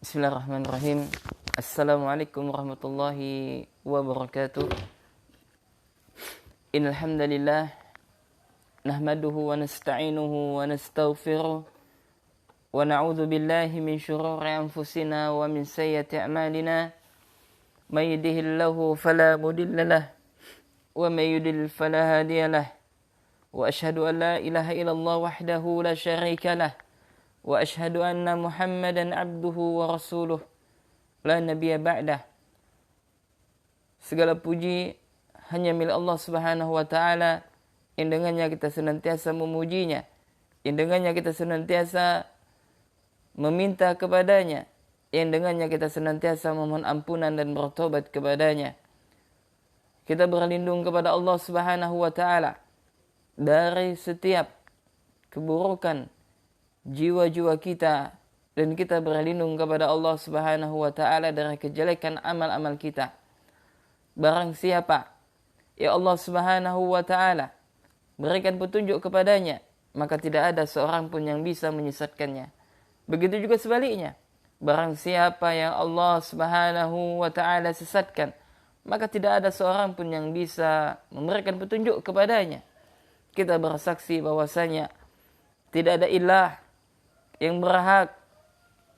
Bismillahirrahmanirrahim. Assalamualaikum warahmatullahi wabarakatuh. Innal hamdalillah nahmaduhu wa nasta'inuhu wa nastaghfiruh wa na'udzu billahi min shururi anfusina wa min sayyiati a'malina. May yahdihillahu fala mudilla lahu wa may yudlil fala hadiya lahu. Wa asyhadu an la ilaha illallah wahdahu la syarika lahu. Wa asyhadu anna Muhammadan abduhu wa rasuluh la nabiyya ba'dah. Segala puji hanya milik Allah Subhanahu wa taala, yang dengannya kita senantiasa memujinya, yang dengannya kita senantiasa meminta kepadanya, yang dengannya kita senantiasa memohon ampunan dan bertobat kepadanya. Kita berlindung kepada Allah Subhanahu wa taala dari setiap keburukan jiwa-jiwa kita, dan kita berlindung kepada Allah Subhanahu wa taala dari kejelekan amal-amal kita. Barang siapa ya Allah Subhanahu wa taala berikan petunjuk kepadanya, maka tidak ada seorang pun yang bisa menyesatkannya. Begitu juga sebaliknya, barang siapa yang Allah Subhanahu wa taala sesatkan, maka tidak ada seorang pun yang bisa memberikan petunjuk kepadanya. Kita bersaksi bahwasanya tidak ada ilah yang berhak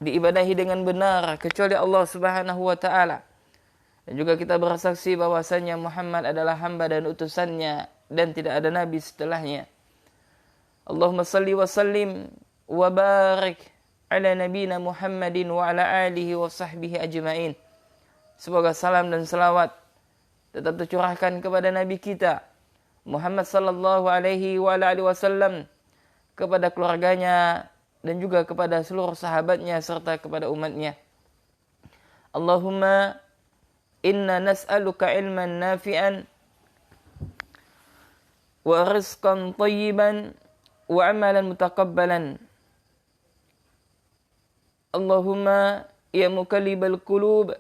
diibadahi dengan benar kecuali Allah Subhanahu wa taala. Dan juga kita bersaksi bahwasanya Muhammad adalah hamba dan utusannya, dan tidak ada nabi setelahnya. Allahumma salli wa sallim wa barik ala nabina Muhammadin wa ala alihi wa sahbihi ajma'in. Semoga salam dan salawat tetap tercurahkan kepada nabi kita Muhammad sallallahu alaihi wa ala alihi wasallam, kepada keluarganya dan juga kepada seluruh sahabatnya serta kepada umatnya. Allahumma inna nas'aluka ilman nafi'an wa rizqan tayyiban wa amalan mutaqabbalan. Allahumma ya mukallibal qulub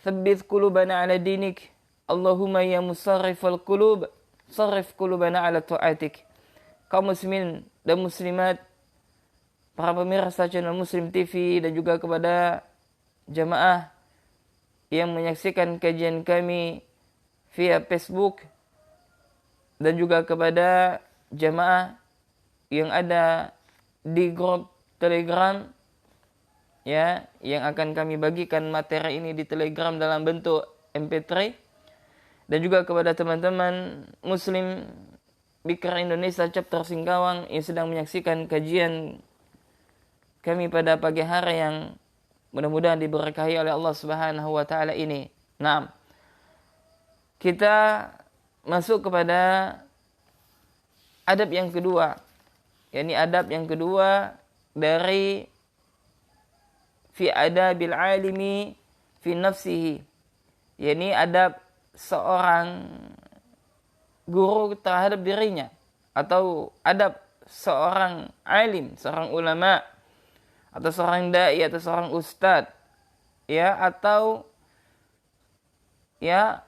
tsabbit qulubana ala dinik. Allahumma ya musarrifal qulub sarrif qulubana ala ta'atik. Kaum muslimin dan muslimat, para pemirsa channel Muslim TV, dan juga kepada jamaah yang menyaksikan kajian kami via Facebook, dan juga kepada jamaah yang ada di grup Telegram ya, yang akan kami bagikan materi ini di Telegram dalam bentuk MP3, dan juga kepada teman-teman Muslim Bikra Indonesia Chapter Singkawang yang sedang menyaksikan kajian kami pada pagi hari yang mudah-mudahan diberkahi oleh Allah Subhanahu wa taala ini. Naam. Kita masuk kepada adab yang kedua. yakni adab yang kedua dari fi adabil alimi fi nafsihi. yakni adab seorang guru terhadap dirinya, atau adab seorang alim, seorang ulama, atau seorang dai, atau seorang ustadz, ya, atau ya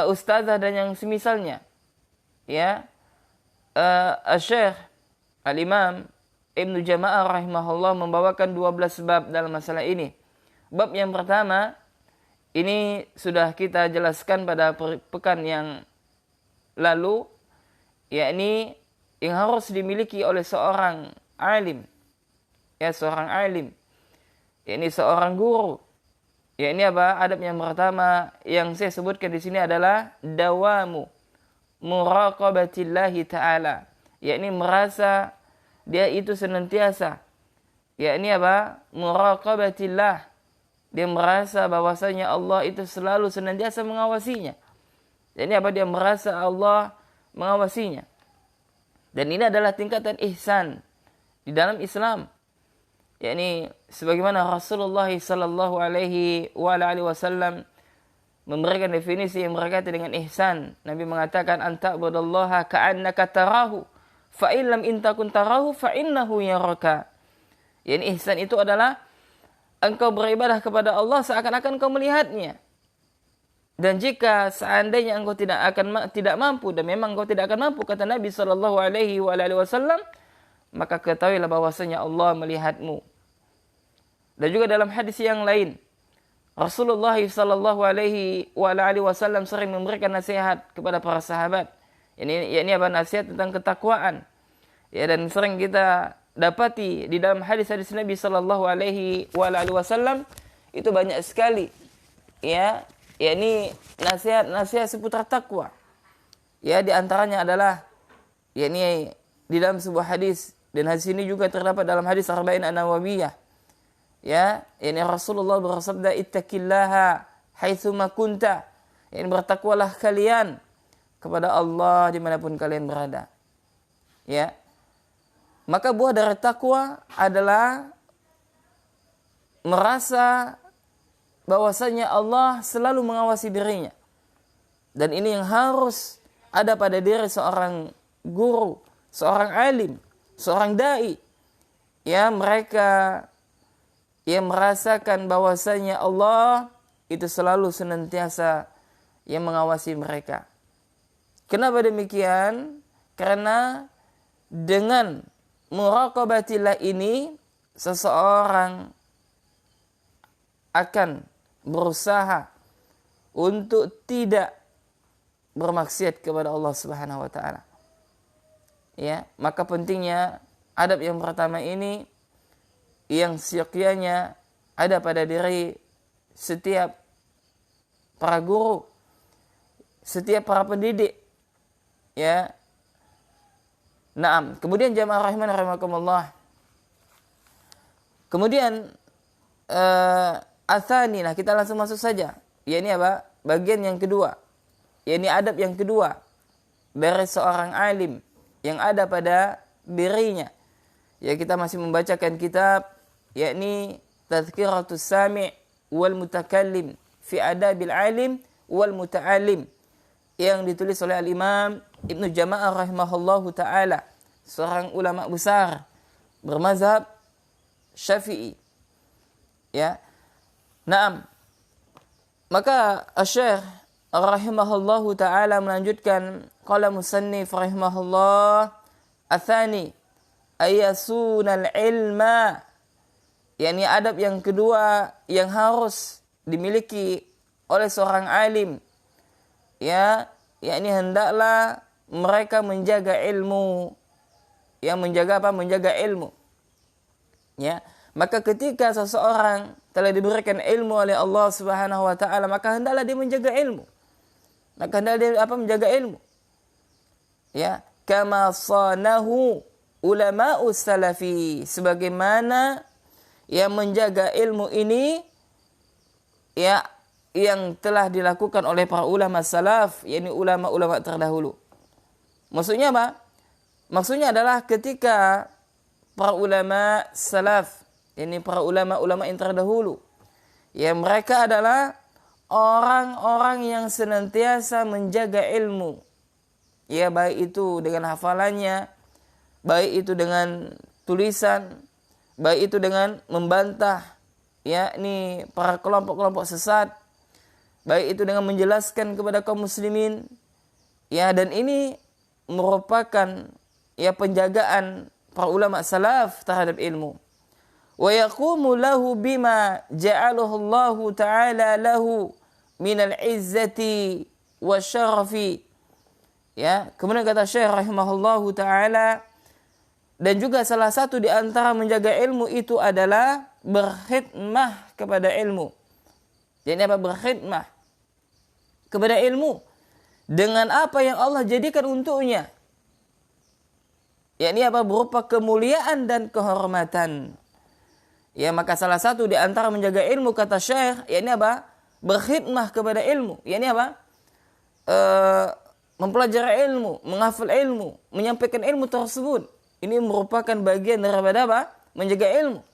ustazah dan yang semisalnya, ya. Syekh Al-Imam Ibnu Jama'ah rahimahullah membawakan 12 bab dalam masalah ini. Bab yang pertama ini sudah kita jelaskan pada pekan yang lalu, yakni yang harus dimiliki oleh seorang alim, ya, seorang alim, yakni seorang guru. Yakni apa? Adab yang pertama yang saya sebutkan di sini adalah dawamu muraqabatillahi ta'ala, yakni merasa dia itu senantiasa, yakni apa? Muraqabatillah, dia merasa bahwasanya Allah itu selalu senantiasa mengawasinya. Yakni apa? Dia merasa Allah mengawasinya. Dan ini adalah tingkatan ihsan di dalam Islam. yakni sebagaimana Rasulullah sallallahu alaihi wasallam memberikan definisi yang berkaitan dengan ihsan. Nabi mengatakan anta'budallaha ka'annaka tarahu fa in lam takun tarahu fa innahu yaraka. yakni ihsan itu adalah engkau beribadah kepada Allah seakan-akan engkau melihatnya. Dan jika seandainya engkau tidak mampu, dan memang engkau tidak akan mampu, kata Nabi sallallahu alaihi wasallam, maka ketahuilah bahwasanya Allah melihatmu. Dan juga dalam hadis yang lain, Rasulullah sallallahu alaihi wasallam sering memberikan nasihat kepada para sahabat. Ini apa, nasihat tentang ketakwaan. Ya, dan sering kita dapati di dalam hadis-hadis Nabi sallallahu alaihi wasallam itu banyak sekali. Ya, ini nasihat seputar takwa. Ya, di antaranya adalah ini di dalam sebuah hadis, dan hadis ini juga terdapat dalam hadis Arba'in An-Nawawiyah. Ya, ini Rasulullah bersabda, ittaqillaha haitsuma kunta. Ini bertakwalah kalian kepada Allah dimanapun kalian berada. Ya, maka buah dari takwa adalah merasa bahwasanya Allah selalu mengawasi dirinya. Dan ini yang harus ada pada diri seorang guru, seorang alim, seorang dai. Ya, mereka yang merasakan bahwasanya Allah itu selalu senantiasa yang mengawasi mereka. Kenapa demikian? Karena dengan muraqabatillah ini seseorang akan berusaha untuk tidak bermaksiat kepada Allah Subhanahu wa taala. Ya, maka pentingnya adab yang pertama ini yang seyogyanya ada pada diri setiap para guru, setiap para pendidik. Ya. Naam. Kemudian jamaah rahiman rahimakumullah. Kemudian atsani, nah kita langsung masuk saja. Ya, ini apa? Bagian yang kedua. Ya, ini adab yang kedua dari seorang alim yang ada pada dirinya. Ya, kita masih membacakan kitab yakni Tazkiratus Sami' wal Mutakallim fi Adabil Alim wal Muta'allim yang ditulis oleh Al-Imam Ibnu Jama'ah rahimahullahu taala, seorang ulama besar bermazhab Syafi'i. Ya. Naam. Maka Asy-Syaikh rahimahullahu taala melanjutkan, qala musannif rahimahullah, atsani ayasunal ilma, yakni adab yang kedua yang harus dimiliki oleh seorang alim, ya, yakni hendaklah mereka menjaga ilmu. Yang menjaga apa? Menjaga ilmu. Ya, maka ketika seseorang telah diberikan ilmu oleh Allah Subhanahu wa taala, maka hendaklah dia menjaga ilmu. Maka hendaklah dia menjaga ilmu. Ya, kama sanahu ulama'us salafi, sebagaimana yang menjaga ilmu ini ya yang telah dilakukan oleh para ulama salaf, yakni ulama-ulama terdahulu. Maksudnya apa? Maksudnya adalah ketika para ulama salaf, yakni para ulama-ulama yang terdahulu, ya mereka adalah orang-orang yang senantiasa menjaga ilmu. Ya, baik itu dengan hafalannya, baik itu dengan tulisan, baik itu dengan membantah yakni para kelompok-kelompok sesat, baik itu dengan menjelaskan kepada kaum muslimin. Ya, dan ini merupakan ya penjagaan para ulama salaf terhadap ilmu. Wa yaqumu lahu bima ja'alahu Allah taala lahu minal izzati wasyarafi. Ya, kemudian kata Syekh rahimahullahu taala, dan juga salah satu di antara menjaga ilmu itu adalah berkhidmah kepada ilmu. Jadi apa? Berkhidmah kepada ilmu dengan apa yang Allah jadikan untuknya. Yakni apa? Berupa kemuliaan dan kehormatan. Ya, maka salah satu di antara menjaga ilmu, kata Syekh, yakni apa? Berkhidmah kepada ilmu. Yakni apa? Mempelajari ilmu, menghafal ilmu, menyampaikan ilmu tersebut. Ini merupakan bagian daripada apa? Menjaga ilmu.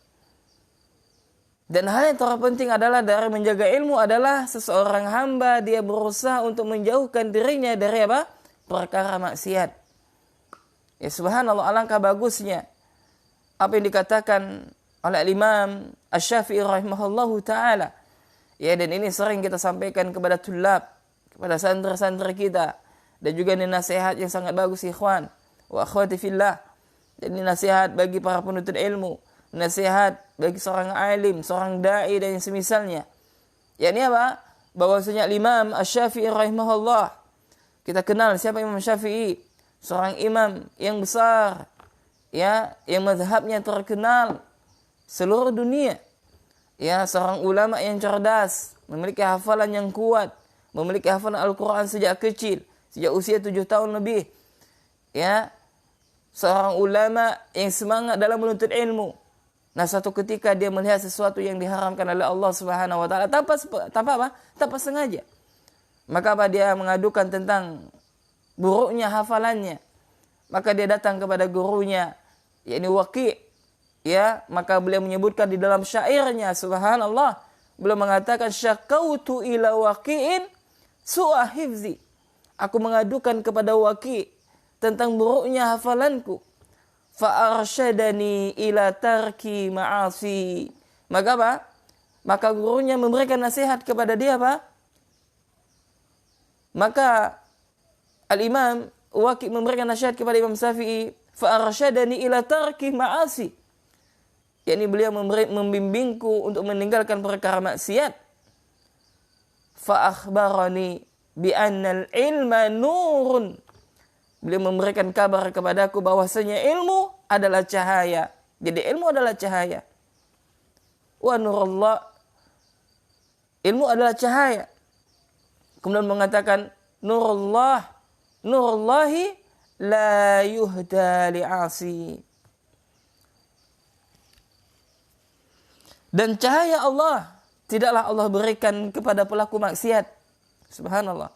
Dan hal yang terpenting adalah dari menjaga ilmu adalah seseorang hamba dia berusaha untuk menjauhkan dirinya dari apa? Perkara maksiat. Ya, subhanallah, alangkah bagusnya apa yang dikatakan oleh Imam Asy-Syafi'i rahimahullahu taala. Ya, dan ini sering kita sampaikan kepada tulab, kepada santri-santri kita, dan juga ini nasihat yang sangat bagus ikhwan wa akhwati fillah. Jadi nasihat bagi para penuntut ilmu, nasihat bagi seorang alim, seorang dai dan yang semisalnya. Yakni apa? Bahwasanya Imam Asy-Syafi'i rahimahullah. Kita kenal siapa Imam Syafi'i? Seorang imam yang besar, ya, yang mazhabnya terkenal seluruh dunia. Ya, seorang ulama yang cerdas, memiliki hafalan yang kuat, memiliki hafalan Al-Quran sejak kecil, sejak usia 7 tahun lebih. Ya, seorang ulama yang semangat dalam menuntut ilmu. Nah, suatu ketika dia melihat sesuatu yang diharamkan oleh Allah Subhanahu wa taala tanpa sengaja. Maka apa, dia mengadukan tentang buruknya hafalannya. Maka dia datang kepada gurunya, yakni Waqi'. Ya, maka beliau menyebutkan di dalam syairnya, subhanallah, beliau mengatakan syakautu ila Waqi'in su'a hifzi. Aku mengadukan kepada Waqi' tentang buruknya hafalanku. Fa arsyadani ila tarki ma'asi. Maka apa? Maka gurunya memberikan nasihat kepada dia apa? Maka Al-Imam Waqi' memberikan nasihat kepada Imam Syafi'i, fa arsyadani ila tarki ma'asi. Yakni beliau membimbingku untuk meninggalkan perkara maksiat. Fa akhbarani bi annal ilma nurun. Beliau memberikan kabar kepadaku bahwasanya ilmu adalah cahaya. Jadi ilmu adalah cahaya. Wa nurullah, ilmu adalah cahaya. Kemudian mengatakan nurullahi la yuhda li'asi. Dan cahaya Allah tidaklah Allah berikan kepada pelaku maksiat. Subhanallah.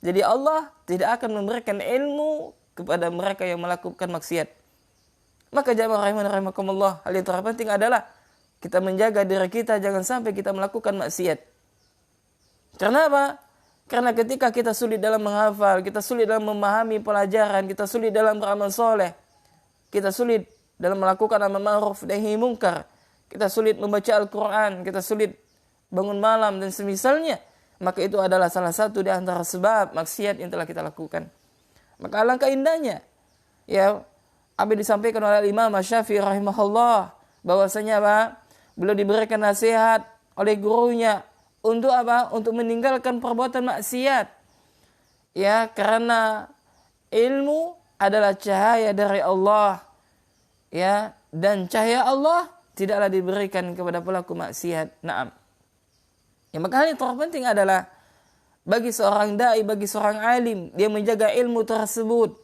Jadi Allah tidak akan memberikan ilmu kepada mereka yang melakukan maksiat. Maka jamaah rahimakumullah, hal yang terpenting adalah kita menjaga diri kita jangan sampai kita melakukan maksiat. Karena apa? Karena ketika kita sulit dalam menghafal, kita sulit dalam memahami pelajaran, kita sulit dalam beramal soleh, kita sulit dalam melakukan amar ma'ruf nahi munkar, kita sulit membaca Al-Quran, kita sulit bangun malam dan semisalnya, maka itu adalah salah satu di antara sebab maksiat yang telah kita lakukan. Maka alangkah indahnya, ya, apa yang disampaikan oleh Imam Asy-Syafi'i rahimahullah, bahwasanya apa? Beliau diberikan nasihat oleh gurunya untuk apa? Untuk meninggalkan perbuatan maksiat. Ya, karena ilmu adalah cahaya dari Allah. Ya, dan cahaya Allah tidaklah diberikan kepada pelaku maksiat. Naam. Ya, maka hal yang terpenting adalah bagi seorang dai, bagi seorang alim, dia menjaga ilmu tersebut.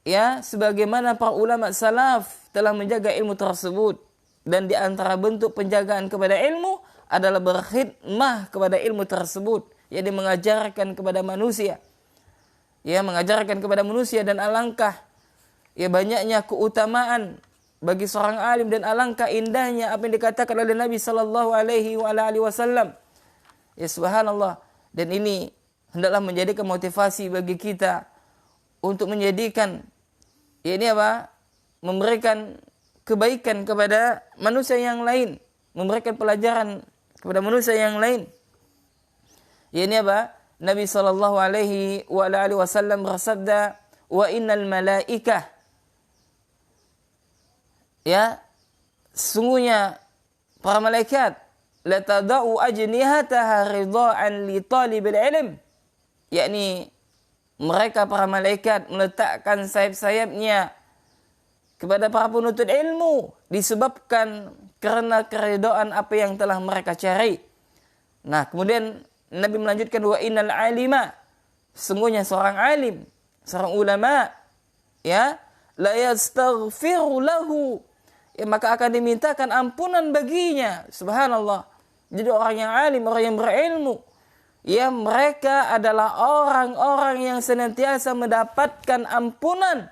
Ya, sebagaimana para ulama salaf telah menjaga ilmu tersebut. Dan di antara bentuk penjagaan kepada ilmu adalah berkhidmah kepada ilmu tersebut. Yang mengajarkan kepada manusia. Ya, mengajarkan kepada manusia, dan alangkah ya banyaknya keutamaan bagi seorang alim dan alangkah indahnya apa yang dikatakan oleh Nabi sallallahu alaihi wasallam. Ya, subhanallah. Dan ini hendaklah menjadikan motivasi bagi kita untuk menjadikan ya ini apa? Memberikan kebaikan kepada manusia yang lain, memberikan pelajaran kepada manusia yang lain. Ya, ini apa? Nabi sallallahu alaihi wasallam bersabda, "Wa innal malaikah," ya, sungguhnya para malaikat la tadau ajnihataha ridhaan li talibil ilm, yakni mereka para malaikat meletakkan sayap-sayapnya kepada para penuntut ilmu disebabkan karena keridhaan apa yang telah mereka cari. Nah, kemudian Nabi melanjutkan, wa innal alima, sungguhnya seorang alim, seorang ulama, ya, la yastaghfiru lahu, ya, maka akan dimintakan ampunan baginya. Subhanallah. Jadi orang yang alim, orang yang berilmu, ya, mereka adalah orang-orang yang senantiasa mendapatkan ampunan.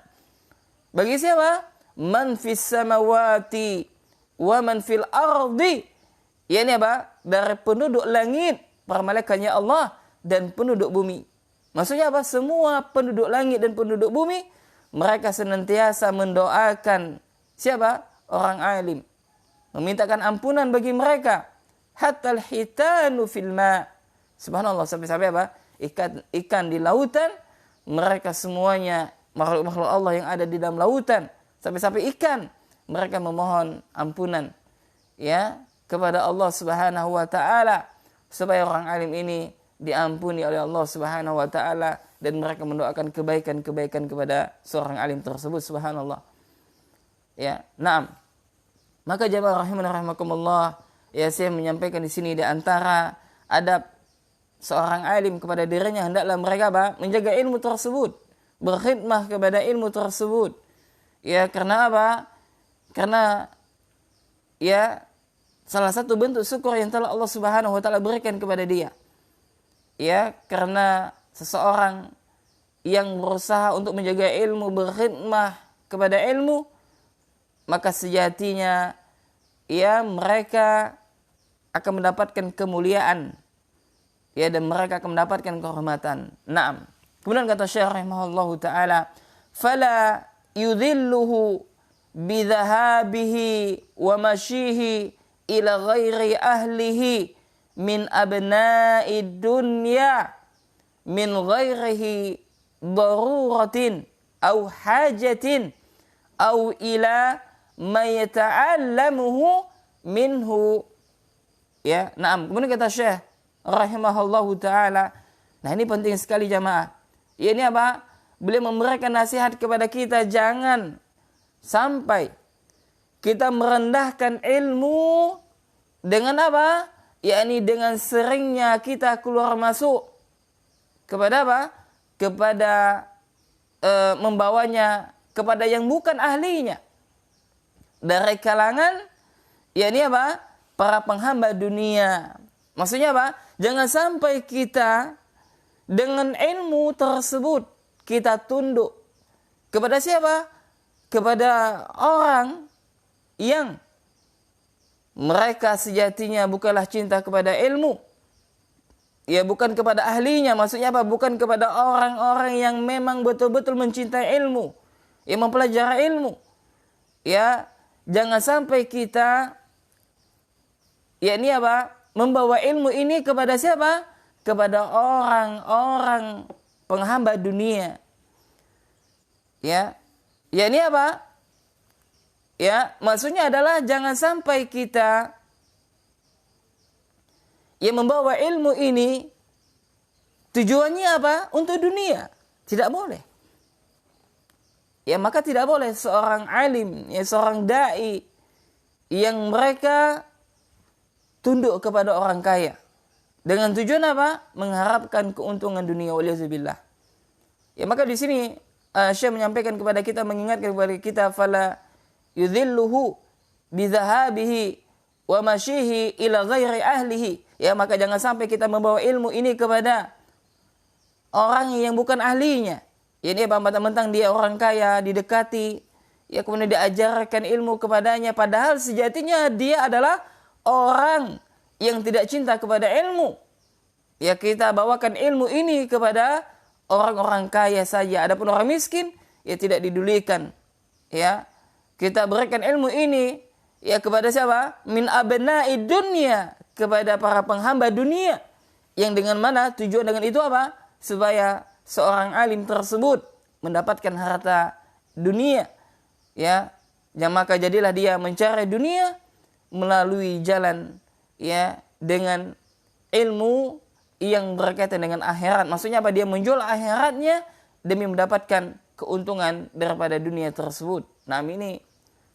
Bagi siapa? Man fis samawati wa man fil ardi. Ya, ini apa? Dari penduduk langit, para malaikatnya Allah, dan penduduk bumi. Maksudnya apa? Semua penduduk langit dan penduduk bumi, mereka senantiasa mendoakan siapa? Orang alim, memintakan ampunan bagi mereka. Hatta al-hitanu fil ma'. Subhanallah, sampai-sampai apa? Ikan di lautan, mereka semuanya makhluk-makhluk Allah yang ada di dalam lautan, sampai-sampai ikan mereka memohon ampunan ya kepada Allah Subhanahu wa taala supaya orang alim ini diampuni oleh Allah Subhanahu wa taala dan mereka mendoakan kebaikan-kebaikan kepada seorang alim tersebut, subhanallah. Ya, na'am. Maka jamaah rahimani rahimakumullah, ya saya menyampaikan di sini di antara adab seorang alim kepada dirinya hendaklah mereka menjaga ilmu tersebut, berkhidmah kepada ilmu tersebut. Ya, karena apa? Karena ya salah satu bentuk syukur yang telah Allah Subhanahu wa taala berikan kepada dia. Ya, karena seseorang yang berusaha untuk menjaga ilmu, berkhidmah kepada ilmu, maka sejatinya ya mereka akan mendapatkan kemuliaan. Ya, dan mereka akan mendapatkan kehormatan. Naam. Kemudian kata Syekh rahimahullahu taala, "Fala yudhilluhu bidhahabihi wa mashihi ila ghairi ahlihi min abna'id dunya min ghairihi daruratin aw hajatin aw ila ma yata'allamuhu minhu." Ya, naam. Kemudian kata Syekh rahimahullahu taala, nah ini penting sekali jamaah. Ya, ini apa? Beliau memberikan nasihat kepada kita, jangan sampai kita merendahkan ilmu dengan apa? Yakni dengan seringnya kita keluar masuk kepada apa? Kepada membawanya kepada yang bukan ahlinya dari kalangan yakni apa? Para penghamba dunia. Maksudnya apa? Jangan sampai kita dengan ilmu tersebut kita tunduk kepada siapa? Kepada orang yang mereka sejatinya bukanlah cinta kepada ilmu. Ya, bukan kepada ahlinya. Maksudnya apa? Bukan kepada orang-orang yang memang betul-betul mencintai ilmu, yang mempelajari ilmu. Ya, jangan sampai kita yakni apa? Membawa ilmu ini kepada siapa? Kepada orang-orang penghamba dunia. Ya. Ya, ini apa? Ya, maksudnya adalah jangan sampai kita yang membawa ilmu ini tujuannya apa? Untuk dunia. Tidak boleh. Ya, maka tidak boleh seorang alim, ya seorang dai yang mereka tunduk kepada orang kaya dengan tujuan apa? Mengharapkan keuntungan dunia, waliyadzubillah. Ya, maka di sini Syekh menyampaikan kepada kita, mengingatkan kepada kita, fala yudhilluhu bidhahabihi wa mashihi ila ghairi ahlihi. Ya, maka jangan sampai kita membawa ilmu ini kepada orang yang bukan ahlinya. Ya, ini mentang-mentang dia orang kaya, didekati, ya kemudian diajarkan ilmu kepadanya, padahal sejatinya dia adalah orang yang tidak cinta kepada ilmu. Ya, kita bawakan ilmu ini kepada orang-orang kaya saja. Adapun orang miskin, ya tidak didulikan. Ya, kita berikan ilmu ini ya kepada siapa? Min abna'id dunya, kepada para penghamba dunia. Yang dengan mana tujuan dengan itu apa? Supaya seorang alim tersebut mendapatkan harta dunia. Ya, maka jadilah dia mencari dunia melalui jalan ya dengan ilmu yang berkaitan dengan akhirat. Maksudnya apa? Dia menjual akhiratnya demi mendapatkan keuntungan daripada dunia tersebut. Nah, ini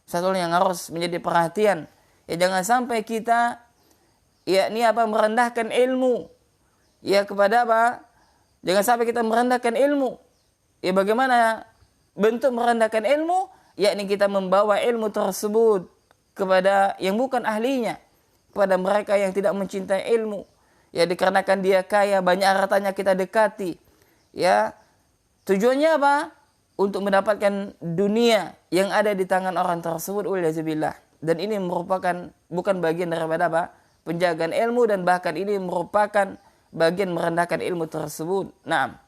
satu yang harus menjadi perhatian. Ya, jangan sampai kita yakni apa? Merendahkan ilmu. Ya, kepada apa? Jangan sampai kita merendahkan ilmu. Ya, bagaimana bentuk merendahkan ilmu? Yakni kita membawa ilmu tersebut kepada yang bukan ahlinya, kepada mereka yang tidak mencintai ilmu. Ya, dikarenakan dia kaya, banyak hartanya kita dekati. Ya, tujuannya apa? Untuk mendapatkan dunia yang ada di tangan orang tersebut, waliyadzubillah. Dan ini merupakan bukan bagian daripada apa? Penjagaan ilmu, dan bahkan ini merupakan bagian merendahkan ilmu tersebut. Naam.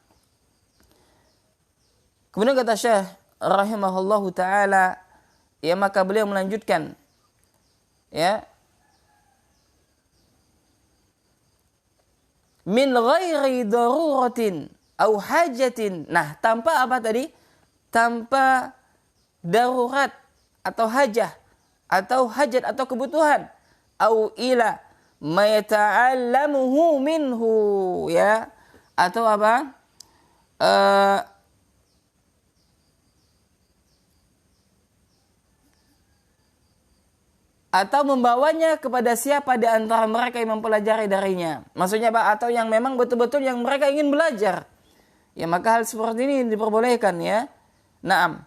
Kemudian kata Syekh rahimahullahu taala, ya maka beliau melanjutkan ya, min ghairi daruratin au hajatin. Nah, tanpa apa tadi? Tanpa darurat atau hajat atau kebutuhan, au ila ma yata'allamuhu minhu, ya, atau apa, atau membawanya kepada siapa di antara mereka yang mempelajari darinya. Maksudnya apa? Atau yang memang betul-betul yang mereka ingin belajar. Ya, maka hal seperti ini diperbolehkan, ya. Naam.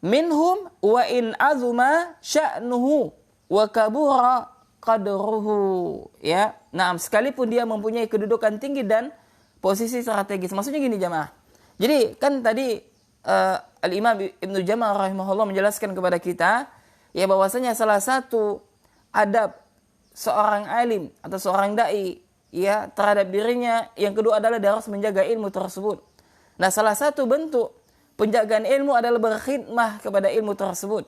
Minhum wa in azuma sya'nuhu wa kabura qadruhu, ya. Naam, sekalipun dia mempunyai kedudukan tinggi dan posisi strategis. Maksudnya gini, jamaah. Jadi kan tadi Al-Imam Ibnu Jamal rahimahullah menjelaskan kepada kita, ya, bahwasanya salah satu adab seorang alim atau seorang dai, ya, terhadap dirinya yang kedua adalah dia harus menjaga ilmu tersebut. Nah, salah satu bentuk penjagaan ilmu adalah berkhidmah kepada ilmu tersebut.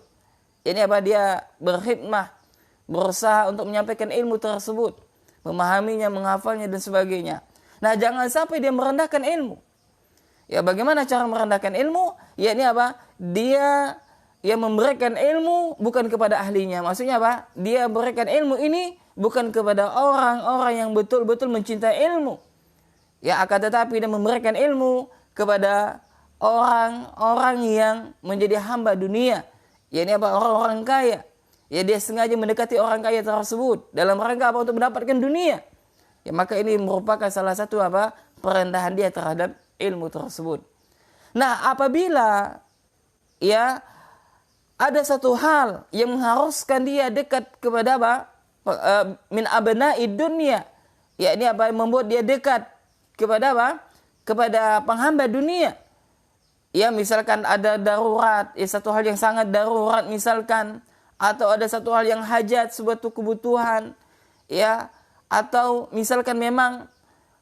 Ini apa? Dia berkhidmah, berusaha untuk menyampaikan ilmu tersebut, memahaminya, menghafalnya dan sebagainya. Nah, jangan sampai dia merendahkan ilmu. Ya, bagaimana cara merendahkan ilmu? Ya, ini apa? Dia yang memberikan ilmu bukan kepada ahlinya. Maksudnya apa? Dia memberikan ilmu ini bukan kepada orang-orang yang betul-betul mencintai ilmu. Ya, akan tetapi dia memberikan ilmu kepada orang-orang yang menjadi hamba dunia. Ya, ini apa? Orang-orang kaya. Ya, dia sengaja mendekati orang kaya tersebut dalam rangka apa? Untuk mendapatkan dunia. Ya, maka ini merupakan salah satu apa? Perendahan dia terhadap ilmu tersebut. Nah, apabila, ya, ada satu hal yang mengharuskan dia dekat kepada apa? Min abna'id dunya. Ya, ini apa yang membuat dia dekat kepada apa? Kepada penghamba dunia. Ya, misalkan ada darurat, ya, satu hal yang sangat darurat misalkan, atau ada satu hal yang hajat, suatu kebutuhan, ya, atau misalkan memang,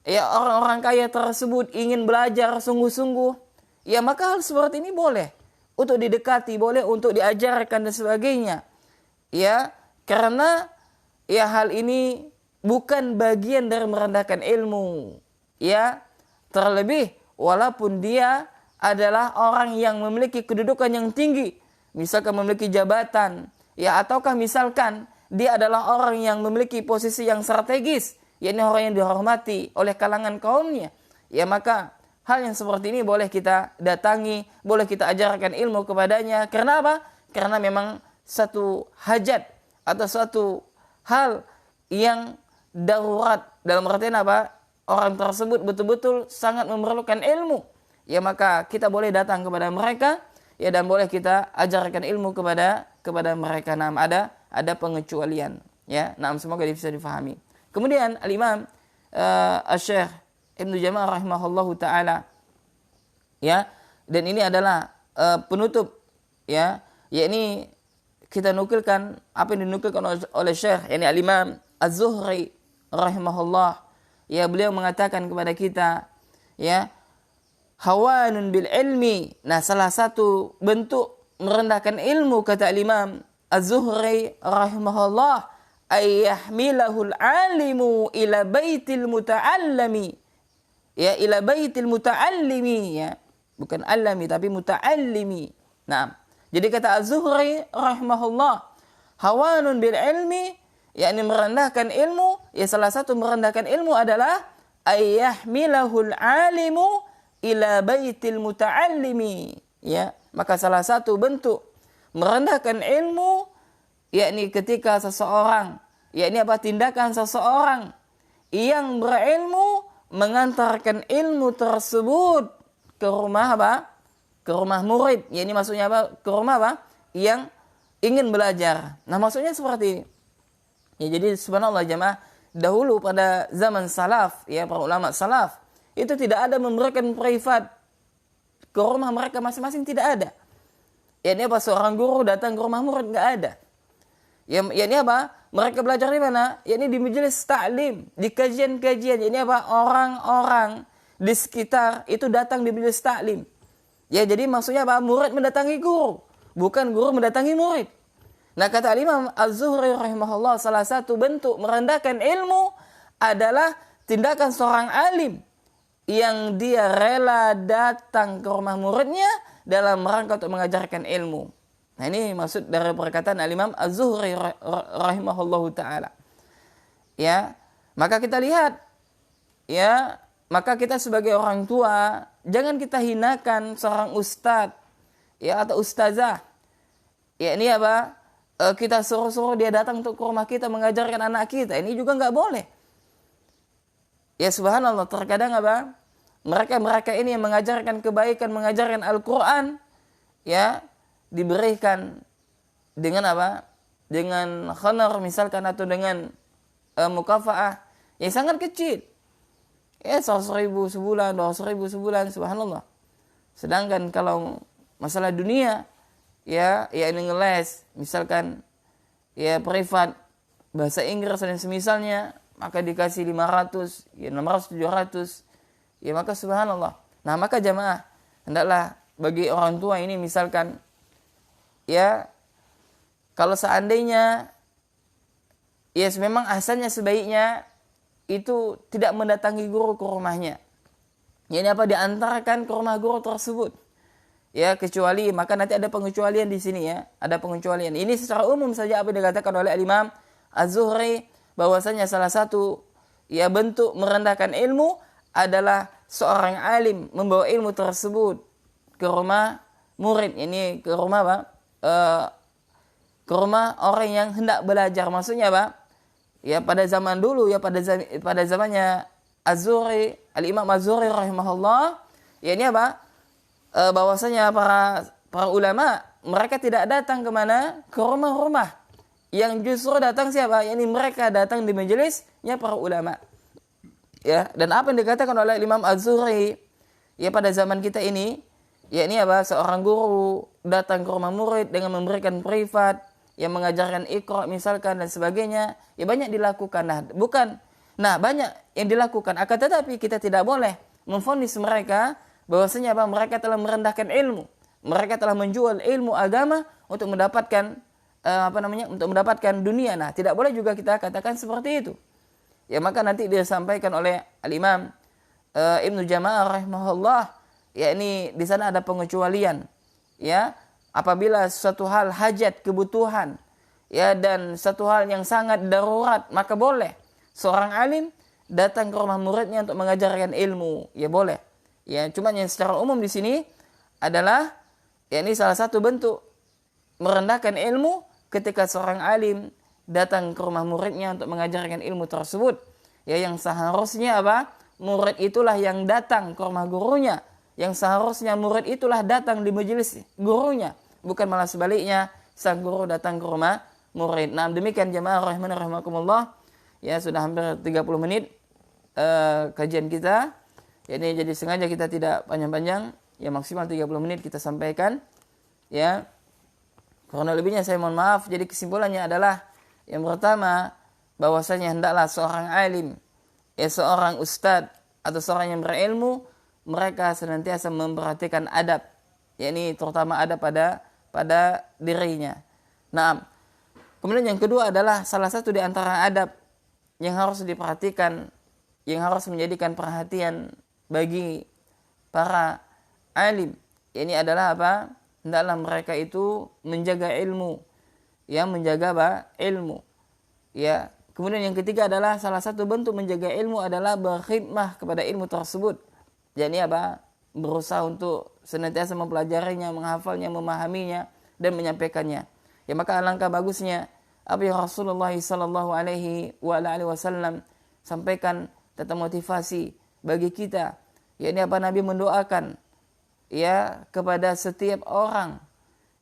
ya, orang-orang kaya tersebut ingin belajar sungguh-sungguh, ya, maka hal seperti ini boleh untuk didekati, boleh untuk diajarkan dan sebagainya. Ya, karena, ya, hal ini bukan bagian dari merendahkan ilmu. Ya, terlebih walaupun dia adalah orang yang memiliki kedudukan yang tinggi, misalkan memiliki jabatan, ya, ataukah misalkan dia adalah orang yang memiliki posisi yang strategis, yakni orang yang dihormati oleh kalangan kaumnya. Ya, maka hal yang seperti ini boleh kita datangi, boleh kita ajarkan ilmu kepadanya. Karena apa? Karena memang satu hajat atau suatu hal yang darurat, dalam artian apa? Orang tersebut betul-betul sangat memerlukan ilmu. Ya, maka kita boleh datang kepada mereka, ya, dan boleh kita ajarkan ilmu kepada mereka. Nah, ada pengecualian, ya. Nah, semoga bisa difahami. Kemudian Al-Imam Asy-Syaikh Ibnu Jamal rahimahullahu taala, ya, dan ini adalah penutup, ya, yakni kita nukilkan apa yang dinukilkan oleh Syekh, yakni Al-Imam Az-Zuhri rahimahullah. Ya, beliau mengatakan kepada kita, ya, hawanun bil ilmi. Nah, salah satu bentuk merendahkan ilmu, kata Imam Az-Zuhri rahimahullah, ayyahmilahul alimu ila baitil muta'allimi. Ya, ila baitil muta'allimi, ya. Bukan alami tapi muta'allimi. Nah, jadi kata Az-Zuhri rahimahullah, hawanun bil ilmi, yakni merendahkan ilmu, ya, salah satu merendahkan ilmu adalah ayyahmilahul alimu ila baitil muta'allimi, ya. Maka salah satu bentuk merendahkan ilmu, yakni ketika seseorang, yakni apa? Tindakan seseorang yang berilmu mengantarkan ilmu tersebut ke rumah apa? Ke rumah murid. Yakni maksudnya apa? Ke rumah apa? Yang ingin belajar. Nah, maksudnya seperti ini. Ya, jadi subhanallah jamaah, dahulu pada zaman salaf, ya, para ulama salaf itu tidak ada memberikan privat ke rumah mereka masing-masing, tidak ada. Ya, ini apa? Seorang guru datang ke rumah murid, nggak ada. Ya, ini apa? Mereka belajar di mana? Ya, ini di majelis ta'lim, di kajian-kajian. Ya, ini apa? Orang-orang di sekitar itu datang di majelis ta'lim. Ya, jadi maksudnya apa? Murid mendatangi guru, bukan guru mendatangi murid. Nah, kata Imam Az-Zuhri rahimahullah, salah satu bentuk merendahkan ilmu adalah tindakan seorang alim yang dia rela datang ke rumah muridnya dalam rangka untuk mengajarkan ilmu. Nah, ini maksud dari perkataan Al-Imam Az-Zuhri rahimahullahu taala. Ya, maka kita lihat, ya, maka kita sebagai orang tua jangan kita hinakan seorang ustadz, ya, atau ustazah. Ya, ini apa? Kita suruh-suruh dia datang untuk ke rumah kita mengajarkan anak kita. Ini juga nggak boleh. Ya, subhanallah, terkadang apa? Mereka ini yang mengajarkan kebaikan, mengajarkan Al-Quran, ya, diberikan dengan apa? Dengan khonar misalkan, atau dengan mukafaah yang sangat kecil. Ya, 100.000 sebulan, 200.000 sebulan, subhanallah. Sedangkan kalau masalah dunia, ya ini ngeles, misalkan ya privat, bahasa Inggris dan semisalnya, maka dikasih 500, ya 600, 700, ya maka subhanallah. Nah, maka jamaah, hendaklah bagi orang tua ini misalkan, ya kalau seandainya, ya memang asalnya sebaiknya itu tidak mendatangi guru ke rumahnya. Ini apa, diantarkan ke rumah guru tersebut. Ya, kecuali, maka nanti ada pengecualian di sini, ya. Ada pengecualian. Ini secara umum saja apa dikatakan oleh Imam Az-Zuhri, bahwasanya salah satu ya bentuk merendahkan ilmu adalah seorang alim membawa ilmu tersebut ke rumah murid. Ini ke rumah apa? Ke rumah orang yang hendak belajar. Maksudnya apa? Ya, pada zaman dulu, ya pada zamannya Az-Zuhri, Al-Imam Az-Zuhri rahimahullah, ya ini apa? Bahwasanya para ulama, mereka tidak datang kemana? Ke rumah-rumah. Yang justru datang siapa? Yani mereka datang di majelisnya para ulama. Ya, dan apa yang dikatakan oleh Imam Az-Zuhri, ya pada zaman kita ini, ya ini apa? Seorang guru datang ke rumah murid dengan memberikan privat, yang mengajarkan Iqra misalkan dan sebagainya, ya banyak dilakukan. Banyak yang dilakukan. Akan tetapi kita tidak boleh memvonis mereka bahwasanya apa? Mereka telah merendahkan ilmu. Mereka telah menjual ilmu agama untuk mendapatkan untuk mendapatkan dunia. Nah, tidak boleh juga kita katakan seperti itu. Ya, maka nanti disampaikan oleh Al-Imam Ibnu Jama'ah rahimahullah, ya ini di sana ada pengecualian. Ya, apabila suatu hal hajat, kebutuhan, ya, dan satu hal yang sangat darurat, maka boleh seorang alim datang ke rumah muridnya untuk mengajarkan ilmu, ya boleh. Ya, cuma yang secara umum di sini adalah, ya ini salah satu bentuk merendahkan ilmu ketika seorang alim datang ke rumah muridnya untuk mengajarkan ilmu tersebut. Ya, yang seharusnya apa? Murid itulah yang datang ke rumah gurunya. Yang seharusnya murid itulah datang di majelis gurunya, bukan malah sebaliknya, sang guru datang ke rumah murid. Nah, demikian jamaah rahimani rahimakumullah. Ya, sudah hampir 30 menit kajian kita. Ya, ini jadi sengaja kita tidak panjang-panjang, ya maksimal 30 menit kita sampaikan. Ya, kurang lebihnya saya mohon maaf. Jadi kesimpulannya adalah, yang pertama, bahwasanya hendaklah seorang alim, ya seorang ustadz atau seorang yang berilmu, mereka senantiasa memperhatikan adab, yakni terutama adab pada dirinya. Nah, kemudian yang kedua adalah salah satu di antara adab yang harus diperhatikan, yang harus menjadikan perhatian bagi para alim, ini adalah apa? Hendaklah mereka itu menjaga ilmu, ya menjaga apa? Ilmu. Ya, kemudian yang ketiga adalah salah satu bentuk menjaga ilmu adalah berkhidmah kepada ilmu tersebut. Jadi apa? Berusaha untuk senantiasa mempelajarinya, menghafalnya, memahaminya, dan menyampaikannya. Ya, maka alangkah bagusnya apa yang Rasulullah sallallahu alaihi wasallam sampaikan tentang motivasi bagi kita. Ya, ini apa? Nabi mendoakan, ya, kepada setiap orang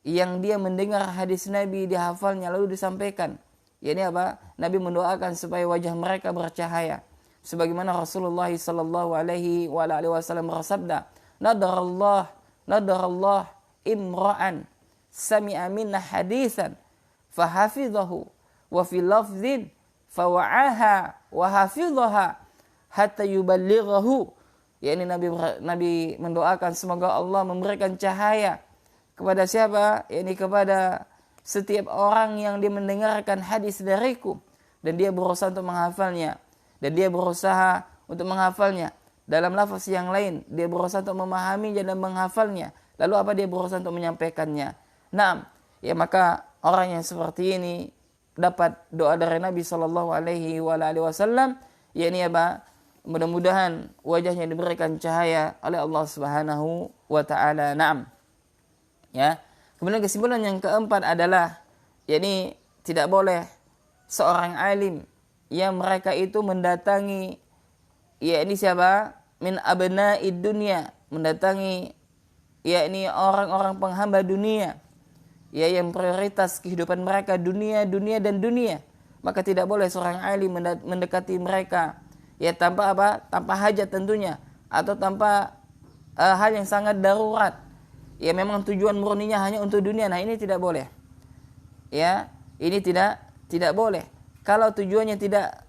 yang dia mendengar hadis Nabi, dihafalnya lalu disampaikan. Ya, ini apa? Nabi mendoakan supaya wajah mereka bercahaya. Sebagaimana Rasulullah sallallahu alaihi wasallam bersabda, nadarallah imra'an sami'a minna haditsan fahafidhahu wa fi lafdhin fawa'aha wa hafidhaha hatta yuballighahu. Ya, ini Nabi mendoakan semoga Allah memberikan cahaya kepada siapa? Ini kepada setiap orang yang dia mendengarkan hadis dariku dan dia berusaha untuk menghafalnya. Dan dia berusaha untuk menghafalnya. dalam lafaz yang lain, dia berusaha untuk memahaminya dan menghafalnya. Lalu apa dia berusaha untuk menyampaikannya? Nah, ya maka orang yang seperti ini dapat doa dari Nabi Shallallahu Alaihi Wasallam, yakni apa? Mudah-mudahan wajahnya diberikan cahaya oleh Allah Subhanahu wa taala. Naam. Ya. Kemudian kesimpulan yang keempat adalah yakni tidak boleh seorang alim yang mereka itu mendatangi yakni siapa? Min abna'id dunya, mendatangi yakni orang-orang penghamba dunia. Ya, yang prioritas kehidupan mereka dunia, dunia dan dunia. Maka tidak boleh seorang alim mendekati mereka ya tanpa apa? Tanpa hajat tentunya, atau tanpa hal yang sangat darurat. Ya memang tujuan murninya hanya untuk dunia. Nah, ini tidak boleh. Ya, ini tidak boleh. Kalau tujuannya tidak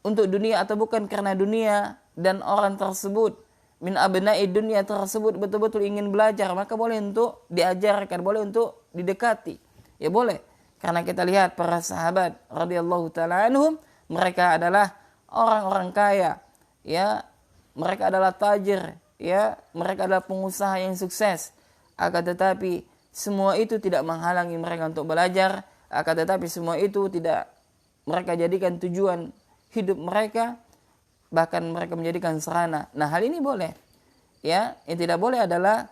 untuk dunia atau bukan karena dunia dan orang tersebut min abna'id dunia tersebut betul-betul ingin belajar, maka boleh untuk diajarkan, boleh untuk didekati. Ya boleh. Karena kita lihat para sahabat radhiyallahu taala anhum, mereka adalah orang-orang kaya, ya, mereka adalah tajir, ya, mereka adalah pengusaha yang sukses. Akan tetapi semua itu tidak menghalangi mereka untuk belajar, akan tetapi semua itu tidak mereka jadikan tujuan hidup mereka, bahkan mereka menjadikan sarana. Nah, hal ini boleh. Ya, yang tidak boleh adalah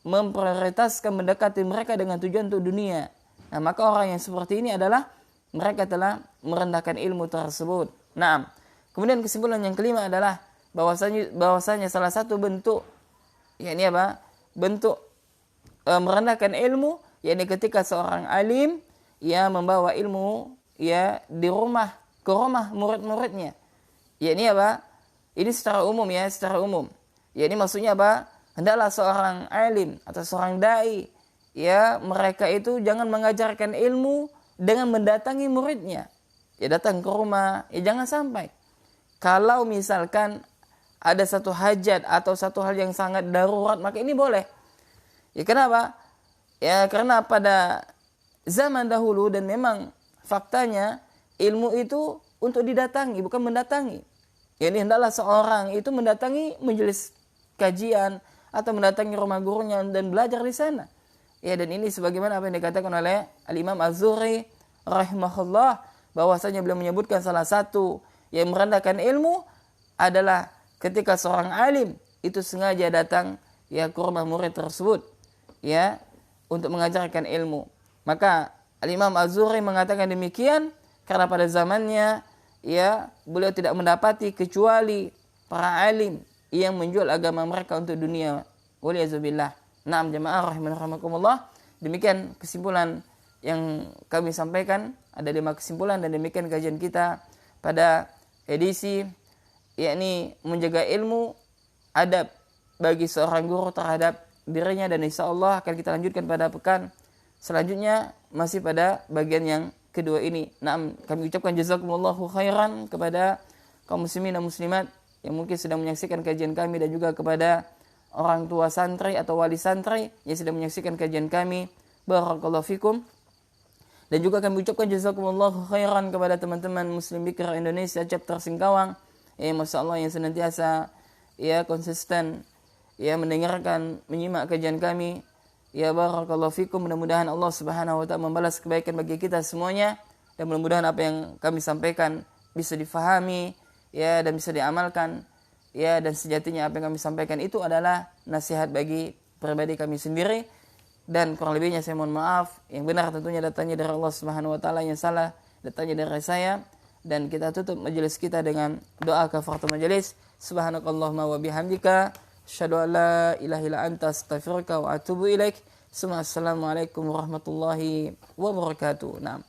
memprioritaskan mendekati mereka dengan tujuan untuk dunia. Nah, maka orang yang seperti ini adalah mereka telah merendahkan ilmu tersebut. Nah, kemudian kesimpulan yang kelima adalah bahwasanya salah satu bentuk yakni apa? Bentuk merendahkan ilmu yakni ketika seorang alim ia membawa ilmu ya di rumah ke rumah murid-muridnya. Yakni apa? Ini secara umum ya, secara umum. Ya ini maksudnya apa? Hendaklah seorang alim atau seorang dai ya mereka itu jangan mengajarkan ilmu dengan mendatangi muridnya. Ya datang ke rumah, ya jangan sampai. Kalau misalkan ada satu hajat atau satu hal yang sangat darurat, maka ini boleh. Ya kenapa? Ya karena pada zaman dahulu dan memang faktanya ilmu itu untuk didatangi, bukan mendatangi. Ya ini hendaklah seorang itu mendatangi majelis kajian atau mendatangi rumah gurunya dan belajar di sana. Ya dan ini sebagaimana apa yang dikatakan oleh Al-Imam Az-Zuhri rahimahullah, bahwasanya beliau menyebutkan salah satu yang merendahkan ilmu adalah ketika seorang alim itu sengaja datang ya ke rumah murid tersebut ya untuk mengajarkan ilmu. Maka Al-Imam Az-Zuhri mengatakan demikian karena pada zamannya ya beliau tidak mendapati kecuali para alim yang menjual agama mereka untuk dunia. Waliyazubillah. Naam jamaah rahimakumullah. Demikian kesimpulan yang kami sampaikan. Ada 5 kesimpulan dan demikian kajian kita pada edisi yakni menjaga ilmu, adab bagi seorang guru terhadap dirinya, dan insyaallah akan kita lanjutkan pada pekan selanjutnya masih pada bagian yang kedua ini. Naam, kami ucapkan jazakumullahu khairan kepada kaum muslimin dan muslimat yang mungkin sedang menyaksikan kajian kami, dan juga kepada orang tua santri atau wali santri yang sedang menyaksikan kajian kami. Barakallahu fikum. Dan juga kami ucapkan jazakumullahu khairan kepada teman-teman Muslim Bikra Indonesia chapter Singkawang, masyaallah yang senantiasa ya konsisten ya mendengarkan, menyimak kajian kami. Ya barakallahu fikum. Mudah-mudahan Allah Subhanahu wa taala membalas kebaikan bagi kita semuanya, dan mudah-mudahan apa yang kami sampaikan bisa difahami ya dan bisa diamalkan ya, dan sejatinya apa yang kami sampaikan itu adalah nasihat bagi pribadi kami sendiri, dan kurang lebihnya saya mohon maaf. Yang benar tentunya datangnya dari Allah Subhanahu wa taala, yang salah datangnya dari saya. Dan kita tutup majelis kita dengan doa kafaratul majelis. Subhanakallahumma wa bihamdika asyhadu an la ilaha illa anta astaghfiruka wa atubu ilaik. Assalamualaikum warahmatullahi wabarakatuh. Naam.